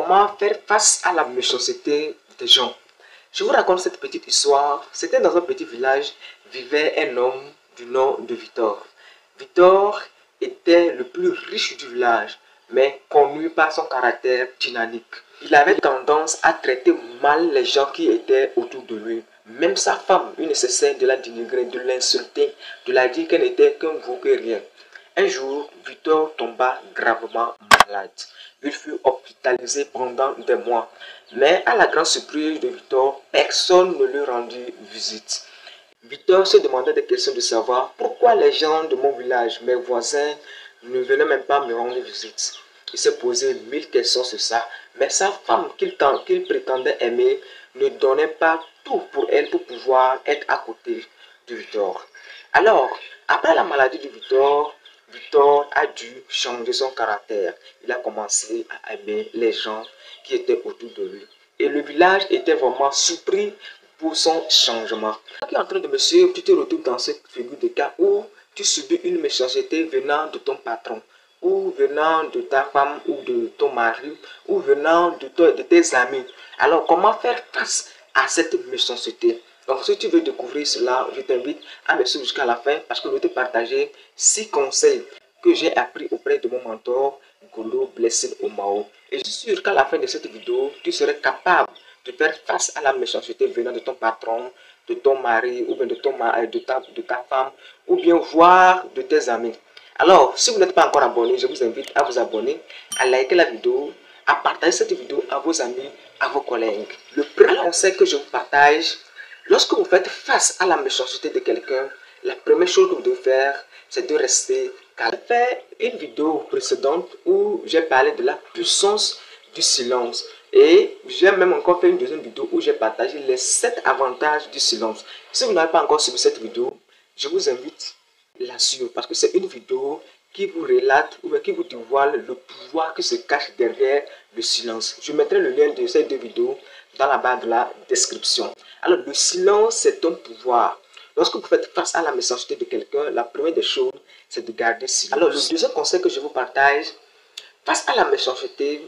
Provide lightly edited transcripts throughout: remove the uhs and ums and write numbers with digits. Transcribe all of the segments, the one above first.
Comment faire face à la méchanceté des gens? Je vous raconte cette petite histoire. C'était dans un petit village, vivait un homme du nom de Victor. Victor était le plus riche du village, mais connu par son caractère dynamique. Il avait tendance à traiter mal les gens qui étaient autour de lui. Même sa femme, il ne cessait de la dénigrer, de l'insulter, de la dire qu'elle n'était qu'un veau que rien. Un jour, Victor tomba gravement malade. Il fut hospitalisé pendant des mois. Mais à la grande surprise de Victor, personne ne lui rendit visite. Victor se demandait des questions de savoir pourquoi les gens de mon village, mes voisins, ne venaient même pas me rendre visite. Il s'est posé 1000 questions sur ça, mais sa femme qu'il prétendait aimer ne donnait pas tout pour elle pour pouvoir être à côté de Victor. Alors, après la maladie de Victor, Victor a dû changer son caractère. Il a commencé à aimer les gens qui étaient autour de lui. Et le village était vraiment surpris pour son changement. Quand tu es en train de me suivre, tu te retrouves dans cette figure de cas où tu subis une méchanceté venant de ton patron, ou venant de ta femme, ou de ton mari, ou venant de tes amis. Alors, comment faire face à cette méchanceté? Donc, si tu veux découvrir cela, je t'invite à me suivre jusqu'à la fin parce que je vais te partager 6 conseils que j'ai appris auprès de mon mentor, Golo Blessing Omao. Et je suis sûr qu'à la fin de cette vidéo, tu serais capable de faire face à la méchanceté venant de ton patron, de ton mari, ou bien de ta femme, ou bien voire de tes amis. Alors, si vous n'êtes pas encore abonné, je vous invite à vous abonner, à liker la vidéo, à partager cette vidéo à vos amis, à vos collègues. Le premier conseil que je vous partage, lorsque vous faites face à la méchanceté de quelqu'un, la première chose que vous devez faire, c'est de rester calme. J'ai fait une vidéo précédente où j'ai parlé de la puissance du silence. Et j'ai même encore fait une deuxième vidéo où j'ai partagé les 7 avantages du silence. Si vous n'avez pas encore suivi cette vidéo, je vous invite à la suivre parce que c'est une vidéo qui vous relate ou qui vous dévoile le pouvoir qui se cache derrière le silence. Je mettrai le lien de ces 2 vidéos dans la barre de la description. Alors, le silence, c'est un pouvoir. Lorsque vous faites face à la méchanceté de quelqu'un, la première des choses, c'est de garder silence. Alors, le deuxième conseil que je vous partage, face à la méchanceté,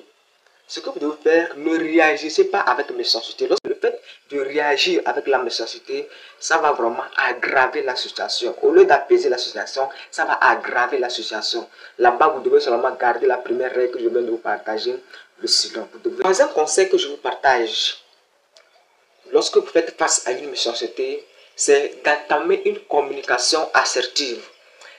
ce que vous devez faire, ne réagissez pas avec méchanceté. Lorsque le fait de réagir avec la méchanceté, ça va vraiment aggraver la situation. Au lieu d'apaiser la situation, ça va aggraver la situation. Là-bas, vous devez seulement garder la première règle que je viens de vous partager, le silence. Le troisième conseil que je vous partage, lorsque vous faites face à une méchanceté, c'est d'entamer une communication assertive.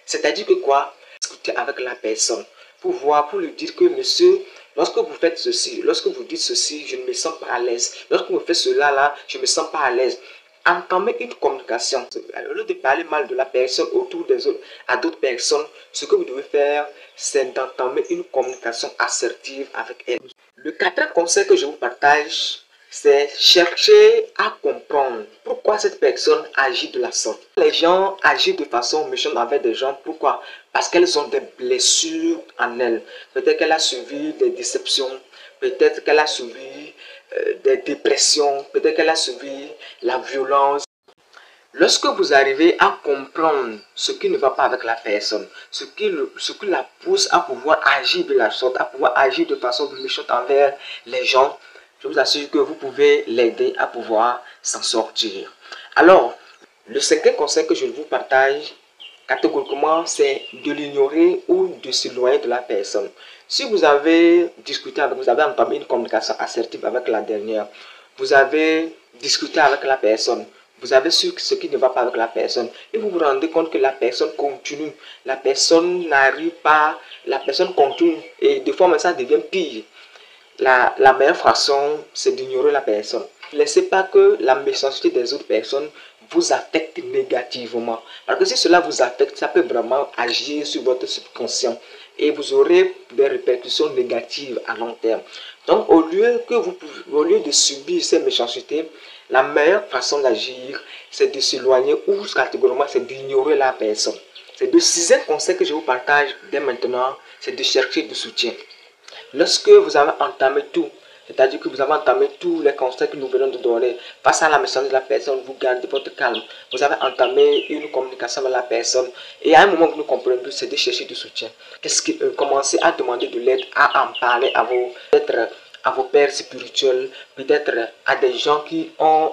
C'est-à-dire que quoi? Discuter avec la personne pour lui dire que monsieur, lorsque vous faites ceci, lorsque vous dites ceci, je ne me sens pas à l'aise. Lorsque vous faites cela là, je ne me sens pas à l'aise. Entamer une communication. Au lieu de parler mal de la personne autour des autres, à d'autres personnes, ce que vous devez faire, c'est d'entamer une communication assertive avec elle. Le quatrième conseil que je vous partage, c'est chercher à comprendre pourquoi cette personne agit de la sorte. Les gens agissent de façon méchante avec des gens. Pourquoi? Parce qu'elles ont des blessures en elles. Peut-être qu'elle a subi des déceptions, peut-être qu'elle a subi des dépressions, peut-être qu'elle a subi la violence. Lorsque vous arrivez à comprendre ce qui ne va pas avec la personne, ce qui la pousse à pouvoir agir de la sorte, à pouvoir agir de façon méchante envers les gens, je vous assure que vous pouvez l'aider à pouvoir s'en sortir. Alors, le cinquième conseil que je vous partage, catégoriquement, c'est de l'ignorer ou de s'éloigner de la personne. Si vous avez discuté avec, vous avez entamé une communication assertive avec la dernière, vous avez discuté avec la personne, vous avez su ce qui ne va pas avec la personne, et vous vous rendez compte que la personne continue, la personne n'arrive pas, la personne continue, et des fois, ça devient pire. La meilleure façon, c'est d'ignorer la personne. Ne laissez pas que la méchanceté des autres personnes vous affecte négativement. Parce que si cela vous affecte, ça peut vraiment agir sur votre subconscient. Et vous aurez des répercussions négatives à long terme. Donc, au lieu de subir ces méchancetés, la meilleure façon d'agir, c'est de s'éloigner ou catégoriquement, c'est d'ignorer la personne. C'est le sixième conseil que je vous partage dès maintenant, c'est de chercher du soutien. Lorsque vous avez entamé tout, c'est-à-dire que vous avez entamé tous les conseils que nous venons de donner, face à la méchanceté de la personne, vous gardez votre calme. Vous avez entamé une communication avec la personne. Et à un moment que nous comprenons plus, c'est de chercher du soutien. Commencez à demander de l'aide, à en parler à à vos pères spirituels, peut-être à des gens qui ont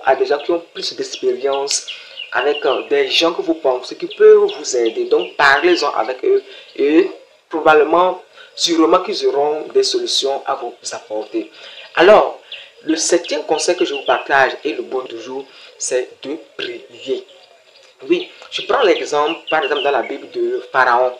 plus d'expérience, avec des gens que vous pensez qui peuvent vous aider. Donc parlez-en avec eux et probablement, sûrement qu'ils auront des solutions à vous apporter. Alors, le septième conseil que je vous partage et le bon du jour, c'est de prier. Oui, je prends l'exemple, par exemple, dans la Bible de Pharaon.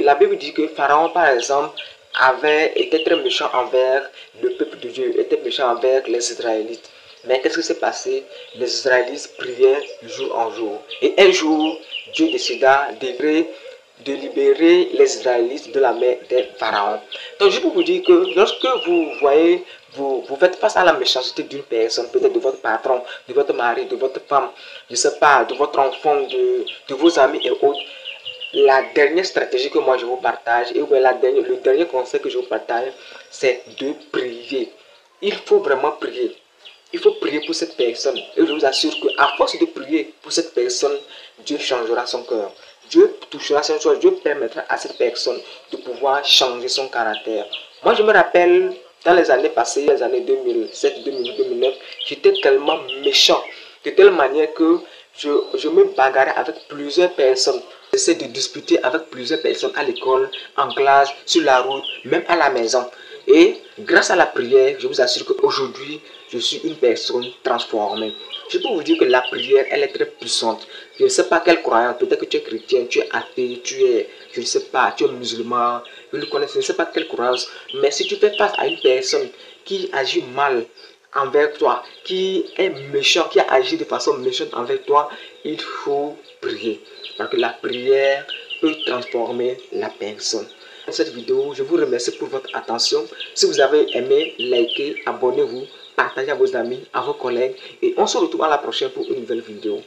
La Bible dit que Pharaon, par exemple, avait été très méchant envers le peuple de Dieu, était méchant envers les Israélites. Mais qu'est-ce qui s'est passé? Les Israélites priaient de jour en jour. Et un jour, Dieu décida de libérer les Israélites de la main des pharaons. Donc je peux vous dire que lorsque vous voyez, vous faites face à la méchanceté d'une personne, peut-être de votre patron, de votre mari, de votre femme, je ne sais pas, de votre enfant, de vos amis et autres, la dernière stratégie que moi je vous partage, et le dernier conseil que je vous partage, c'est de prier. Il faut vraiment prier. Il faut prier pour cette personne. Et je vous assure qu'à force de prier pour cette personne, Dieu changera son cœur. Dieu touchera son cœur. Dieu permettra à cette personne de pouvoir changer son caractère. Moi, je me rappelle, dans les années passées, les années 2007, 2008, 2009, j'étais tellement méchant, de telle manière que je me bagarrais avec plusieurs personnes. J'essaie de discuter avec plusieurs personnes à l'école, en classe, sur la route, même à la maison. Et grâce à la prière, je vous assure qu'aujourd'hui, je suis une personne transformée. Je peux vous dire que la prière, elle est très puissante. Je ne sais pas quelle croyance, peut-être que tu es chrétien, tu es athée, je ne sais pas, tu es musulman, je ne sais pas quelle croyance. Mais si tu fais face à une personne qui agit mal envers toi, qui est méchant, qui agit de façon méchante envers toi, il faut prier. Parce que la prière peut transformer la personne. Dans cette vidéo, je vous remercie pour votre attention. Si vous avez aimé, likez, abonnez-vous, partagez à vos amis, à vos collègues. Et on se retrouve à la prochaine pour une nouvelle vidéo.